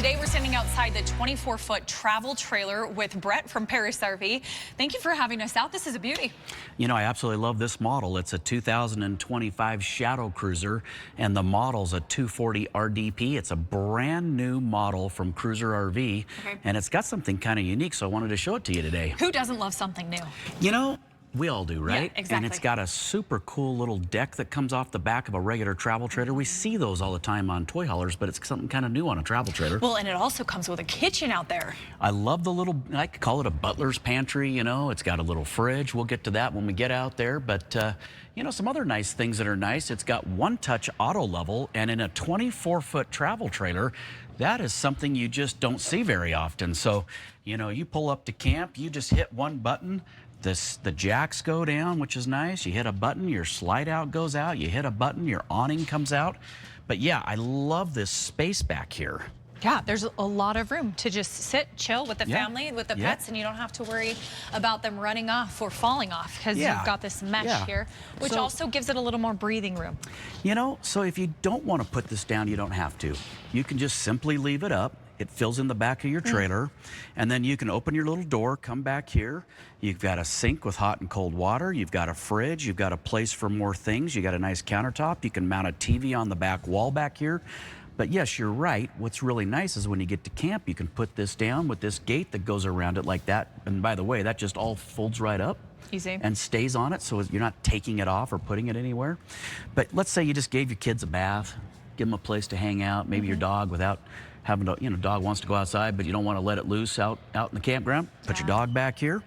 Today we're standing outside the 24-foot travel trailer with Brett from Parris RV. Thank you for having us out. This is a beauty. You know, I absolutely love this model. It's a 2025 Shadow Cruiser, and the model's a 240 RDP. It's a brand new model from Cruiser RV, and it's got something kind of unique, so I wanted to show it to you today. Who doesn't love something new? You know, we all do, right? Yeah, exactly. And it's got a super cool little deck that comes off the back of a regular travel trailer. We see those all the time on toy haulers, but it's something kind of new on a travel trailer. Well, and it also comes with a kitchen out there. I love the little, I could call it a butler's pantry, you know. It's got a little fridge. We'll get to that when we get out there. But, you know, some other nice things that are nice. It's got one-touch auto level, and in a 24-foot travel trailer, that is something you just don't see very often. So, you know, you pull up to camp, you just hit one button, the jacks go down, which is nice. You hit a button, your slide out goes out. You hit a button, your awning comes out. But yeah, I love this space back here. Yeah, there's a lot of room to just sit, chill with the family, with the pets, and you don't have to worry about them running off or falling off because you've got this mesh here, which also gives it a little more breathing room. You know, so if you don't want to put this down, you don't have to. You can just simply leave it up. It fills in the back of your trailer, and then you can open your little door, come back here. You've got a sink with hot and cold water. You've got a fridge. You've got a place for more things. You got a nice countertop. You can mount a TV on the back wall back here. But yes, you're right. What's really nice is when you get to camp, you can put this down with this gate that goes around it like that. And by the way, that just all folds right up. Easy. And stays on it, so you're not taking it off or putting it anywhere. But let's say you just gave your kids a bath, give them a place to hang out, maybe your dog without having to, you know, dog wants to go outside, but you don't want to let it loose out in the campground. Put your dog back here.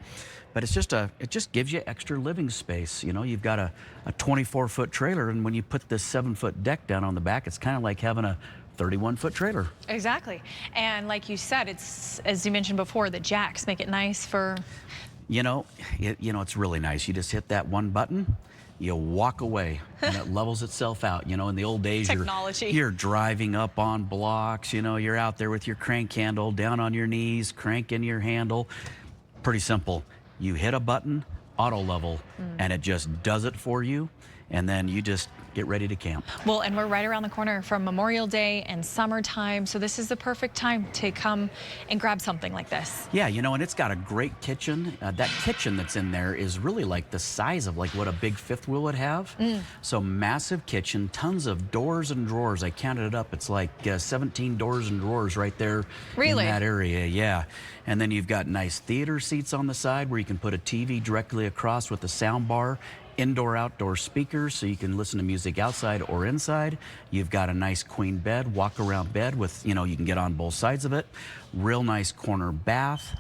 But it's just it just gives you extra living space. You know, you've got a 24-foot trailer, and when you put this 7-foot deck down on the back, it's kind of like having a 31-foot trailer. Exactly. And like you said, it's, as you mentioned before, the jacks make it nice for... You know, it's really nice. You just hit that one button, you walk away, and it levels itself out. You know, in the old days, you're driving up on blocks, you know, you're out there with your crank handle, down on your knees, cranking your handle. Pretty simple. You hit a button, auto level, and it just does it for you, and then you just get ready to camp. Well, and we're right around the corner from Memorial Day and summertime, so this is the perfect time to come and grab something like this. Yeah, you know, and it's got a great kitchen. That kitchen that's in there is really like the size of like what a big fifth wheel would have. So massive kitchen, tons of doors and drawers. I counted it up. It's like 17 doors and drawers right there in that area. Yeah. And then you've got nice theater seats on the side where you can put a TV directly across with a sound bar. Indoor, outdoor speakers so you can listen to music outside or inside. You've got a nice queen bed, walk around bed with, you know, you can get on both sides of it. Real nice corner bath.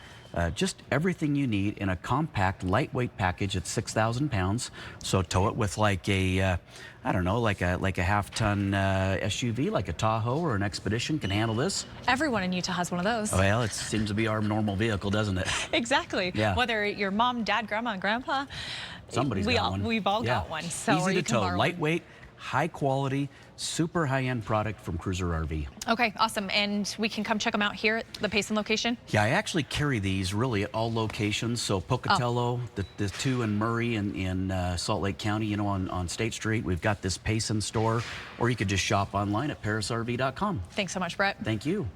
Just everything you need in a compact, lightweight package at 6,000 pounds. So tow it with like a, I don't know, like a half-ton SUV, like a Tahoe or an Expedition can handle this. Everyone in Utah has one of those. Well, it seems to be our normal vehicle, doesn't it? Exactly. Yeah. Whether your mom, dad, grandma, and grandpa, somebody's got one. We've all got one. So easy to tow, lightweight, high quality, super high-end product from Cruiser RV. Okay, awesome. And we can come check them out here at the Payson location? Yeah, I actually carry these really at all locations. So Pocatello, the two in Murray and in Salt Lake County, you know, on State Street. We've got this Payson store, or you could just shop online at parrisrv.com. Thanks so much, Brett. Thank you.